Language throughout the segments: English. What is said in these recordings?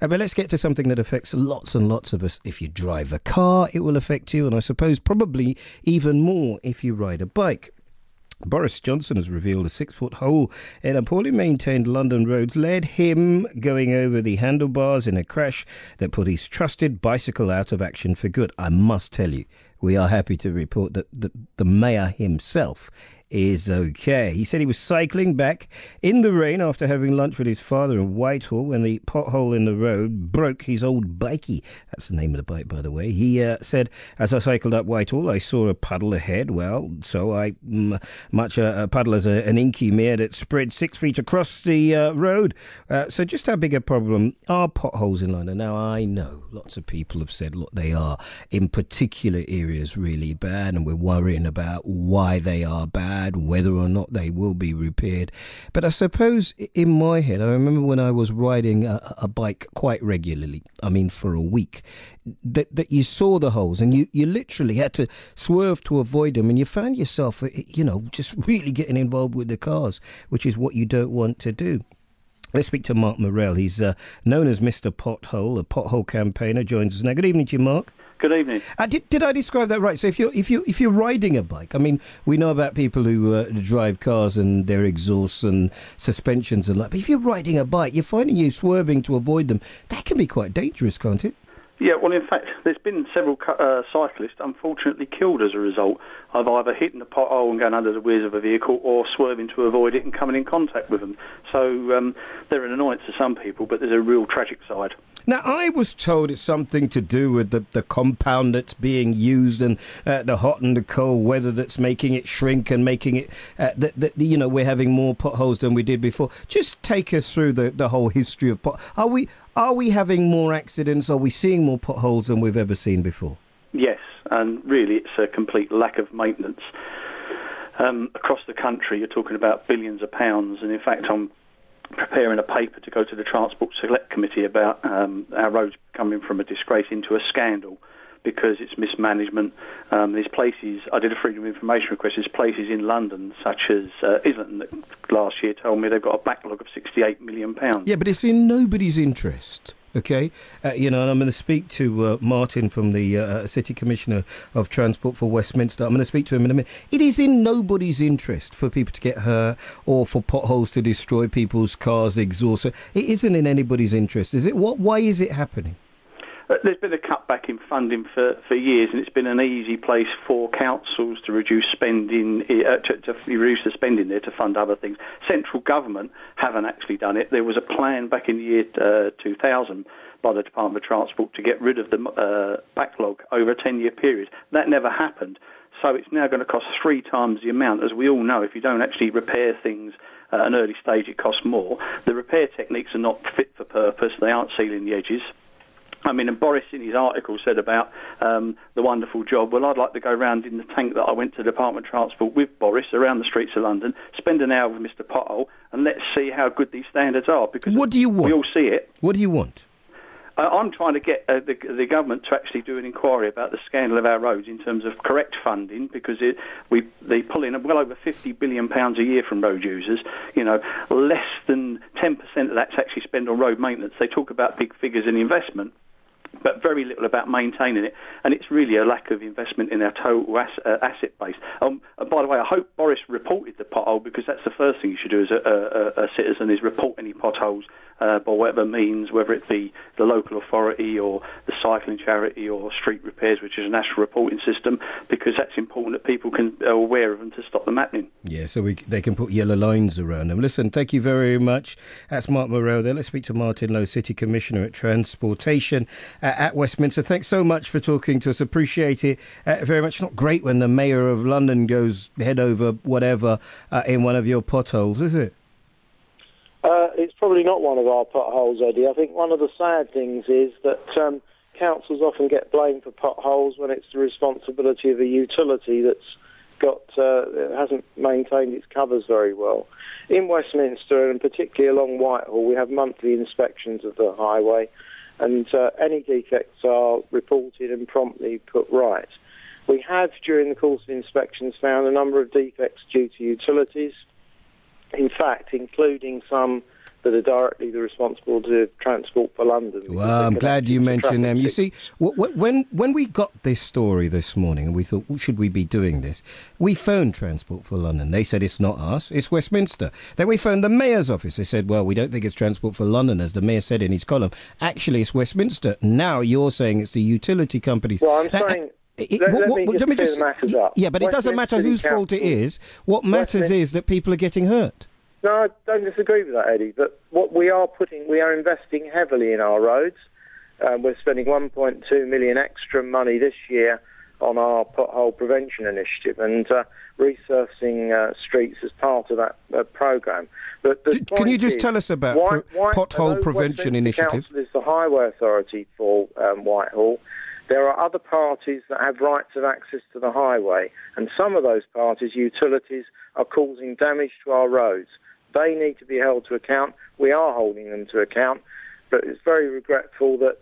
But let's get to something that affects lots and lots of us. If you drive a car, it will affect you, and I suppose probably even more if you ride a bike. Boris Johnson has revealed a 6-foot hole in a poorly maintained London roads led him going over the handlebars in a crash that put his trusted bicycle out of action for good. I must tell you, we are happy to report that the mayor himself is okay. He said he was cycling back in the rain after having lunch with his father in Whitehall when the pothole in the road broke his old bikey. That's the name of the bike, by the way. He said, as I cycled up Whitehall, I saw a puddle ahead. Well, so much a puddle as an inky mere that spread 6 feet across the road. So just how big a problem are potholes in London? Now, I know lots of people have said, look, they are in particular areas really bad, and we're worrying about why they are bad, whether or not they will be repaired. But I suppose in my head, I remember when I was riding a bike quite regularly, I mean for a week, that you saw the holes and you literally had to swerve to avoid them, and you found yourself, just really getting involved with the cars, which is what you don't want to do. Let's speak to Mark Morell. He's known as Mr. Pothole, a pothole campaigner. Joins us now. Good evening to you, Mark. Good evening. Did I describe that right? So if you're riding a bike, I mean, we know about people who drive cars and their exhausts and suspensions and like. But if you're riding a bike, you're finding you swerving to avoid them. That can be quite dangerous, can't it? Yeah, well, in fact, there's been several cyclists unfortunately killed as a result of either hitting the pothole and going under the wheels of a vehicle or swerving to avoid it and coming in contact with them. So they're an annoyance to some people, but there's a real tragic side. Now, I was told it's something to do with the compound that's being used and the hot and the cold weather that's making it shrink and making it, we're having more potholes than we did before. Just take us through the whole history of potholes. Are we having more accidents? Are we seeing more potholes than we've ever seen before? Yes, and really it's a complete lack of maintenance. Across the country, you're talking about billions of pounds, and in fact, I'm preparing a paper to go to the Transport Select Committee about our roads coming from a disgrace into a scandal because it's mismanagement. There's places, I did a Freedom of Information request, there's places in London such as Islington that last year told me they've got a backlog of £68 million. Yeah, but it's in nobody's interest. Okay, and I'm going to speak to Martin from the City Commissioner of Transport for Westminster. I'm going to speak to him in a minute. It is in nobody's interest for people to get hurt or for potholes to destroy people's cars' exhaust. It isn't in anybody's interest, is it? Why is it happening? There's been a cutback in funding for years, and it's been an easy place for councils to reduce spending, to reduce the spending there to fund other things. Central government haven't actually done it. There was a plan back in the year 2000 by the Department of Transport to get rid of the backlog over a 10-year period. That never happened. So it's now going to cost 3 times the amount. As we all know, if you don't actually repair things at an early stage, it costs more. The repair techniques are not fit for purpose. They aren't sealing the edges. I mean, and Boris in his article said about the wonderful job. Well, I'd like to go round in the tank that I went to the Department of Transport with Boris around the streets of London, spend an hour with Mr. Pothole, and let's see how good these standards are. Because what do you want? We all see it. What do you want? I'm trying to get the government to actually do an inquiry about the scandal of our roads in terms of correct funding, because they pull in well over £50 billion a year from road users. Less than 10% of that's actually spent on road maintenance. They talk about big figures in investment, but very little about maintaining it, and it's really a lack of investment in our total asset base. By the way, I hope Boris reported the pothole, because that's the first thing you should do as a citizen, is report any potholes by whatever means, whether it be the local authority or the cycling charity or street repairs, which is a national reporting system, because that's important that people are aware of them to stop them happening. Yeah, so they can put yellow lines around them. Listen, thank you very much. That's Mark Morell there. Let's speak to Martin Lowe, City Commissioner at Transportation at Westminster. Thanks so much for talking to us. Appreciate it very much. Not great when the Mayor of London goes head over whatever in one of your potholes, is it? It's probably not one of our potholes, Eddie. I think one of the sad things is that councils often get blamed for potholes when it's the responsibility of a utility that's hasn't maintained its covers very well. In Westminster, and particularly along Whitehall, we have monthly inspections of the highway, and any defects are reported and promptly put right. We have, during the course of inspections, found a number of defects due to utilities, in fact, including some that are directly the responsibility of Transport for London. Well, I'm glad you mentioned them. You see, when we got this story this morning and we thought, should we be doing this, we phoned Transport for London. They said it's not us, it's Westminster. Then we phoned the Mayor's office. They said, well, we don't think it's Transport for London, as the Mayor said in his column. Actually, it's Westminster. Now you're saying it's the utility companies. Well, I'm saying... Let me just clear the matters up. Yeah, but it doesn't matter whose fault it is. What matters is that people are getting hurt. No, I don't disagree with that, Eddie. But what we are investing heavily in our roads. We're spending 1.2 million extra money this year on our pothole prevention initiative and resurfacing streets as part of that programme. But can you just tell us about pothole prevention initiative? Council is the highway authority for Whitehall. There are other parties that have rights of access to the highway, and some of those parties, utilities, are causing damage to our roads. They need to be held to account. We are holding them to account, but it's very regretful that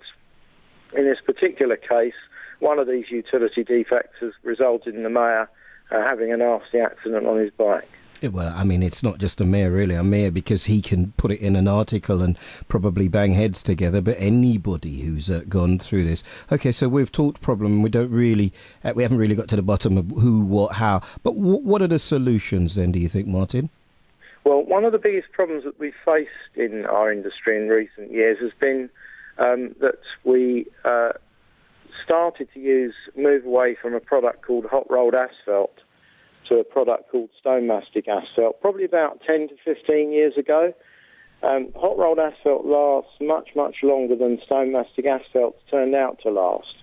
in this particular case, one of these utility defects has resulted in the Mayor having a nasty accident on his bike. Well, I mean, it's not just a mayor, really. A mayor because he can put it in an article and probably bang heads together, but anybody who's gone through this. OK, so we've talked problem. We haven't really got to the bottom of who, what, how. But what are the solutions then, do you think, Martin? Well, one of the biggest problems that we've faced in our industry in recent years has been that we started to move away from a product called hot rolled asphalt to a product called stone mastic asphalt, probably about 10 to 15 years ago. Hot rolled asphalt lasts much, much longer than stone mastic asphalt turned out to last.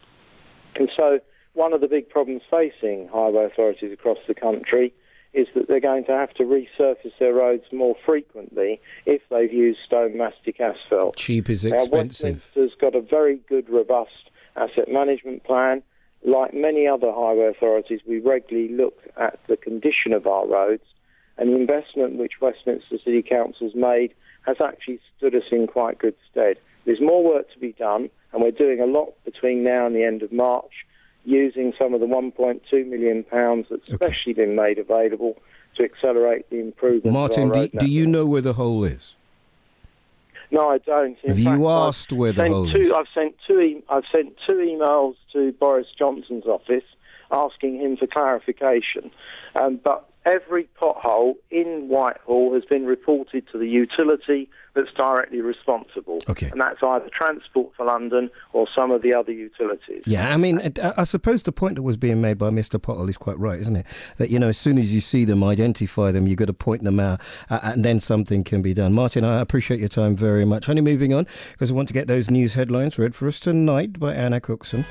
And so one of the big problems facing highway authorities across the country is that they're going to have to resurface their roads more frequently if they've used stone mastic asphalt. Cheap is expensive. Westminster's got a very good, robust asset management plan. Like many other highway authorities, we regularly look at the condition of our roads, and the investment which Westminster City Council's made has actually stood us in quite good stead. There's more work to be done, and we're doing a lot between now and the end of March, using some of the £1.2 million that's especially been made available to accelerate the improvement. Martin, do you know where the hole is? No, I don't. Have you asked where the hole is? I've sent two emails to Boris Johnson's office asking him for clarification. But every pothole in Whitehall has been reported to the utility that's directly responsible. Okay. And that's either Transport for London or some of the other utilities. Yeah, I mean, I suppose the point that was being made by Mr. Pothole is quite right, isn't it? That, as soon as you see them, identify them, you've got to point them out, and then something can be done. Martin, I appreciate your time very much. Only moving on, because I want to get those news headlines read for us tonight by Anna Cookson.